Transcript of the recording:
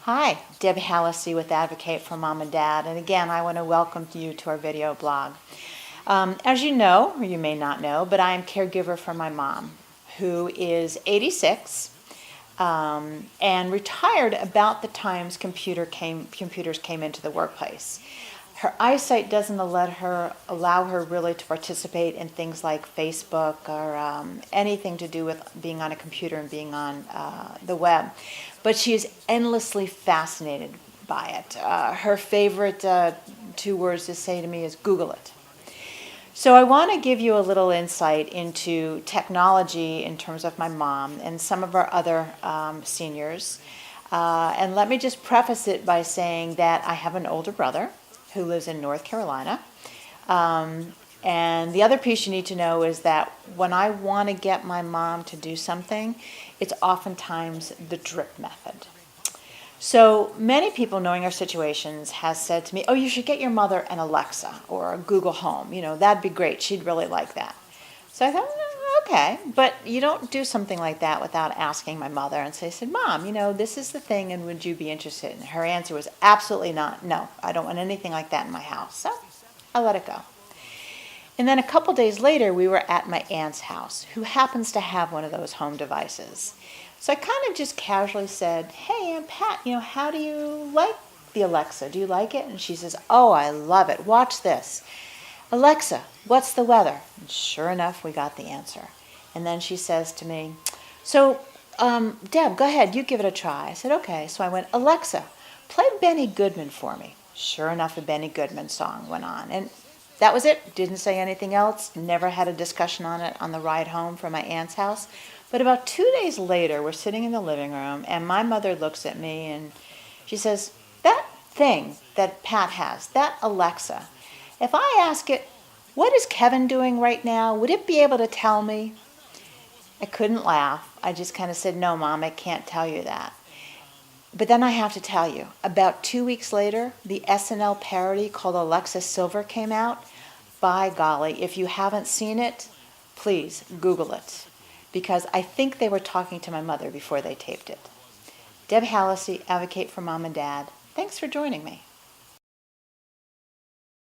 Hi, Deb Hallisey with Advocate for Mom and Dad, and again I want to welcome you to our video blog. As you know, or you may not know, but I am caregiver for my mom, who is 86 and retired about the times computers came into the workplace. Her eyesight doesn't allow her really to participate in things like Facebook or anything to do with being on a computer and being on the web. But she is endlessly fascinated by it. Her favorite 2 words to say to me is Google it. So I want to give you a little insight into technology in terms of my mom and some of our other seniors. And let me just preface it by saying that I have an older brother who lives in North Carolina. And the other piece you need to know is that when I want to get my mom to do something, it's oftentimes the drip method. So many people knowing our situations has said to me, oh, you should get your mother an Alexa or a Google Home. You know, that'd be great. She'd really like that. So I thought, okay, but you don't do something like that without asking my mother. And so I said, Mom, you know, this is the thing, and would you be interested? And her answer was absolutely not. No, I don't want anything like that in my house. So I let it go. And then a couple days later, we were at my aunt's house, who happens to have one of those home devices. So I kind of just casually said, hey, Aunt Pat, you know, how do you like the Alexa? Do you like it? And she says, oh, I love it. Watch this. Alexa, what's the weather? And sure enough, we got the answer. And then she says to me, so, Deb, go ahead, you give it a try. I said, okay. So I went, Alexa, play Benny Goodman for me. Sure enough, a Benny Goodman song went on. And that was it. Didn't say anything else. Never had a discussion on it on the ride home from my aunt's house. But about 2 days later, we're sitting in the living room, and my mother looks at me, and she says, that thing that Pat has, that Alexa, if I ask it, what is Kevin doing right now, would it be able to tell me? I couldn't laugh. I just kind of said, no, Mom, I can't tell you that. But then I have to tell you, about 2 weeks later, the SNL parody called Alexa Silver came out. By golly, if you haven't seen it, please Google it, because I think they were talking to my mother before they taped it. Deb Hallisey, Advocate for Mom and Dad. Thanks for joining me.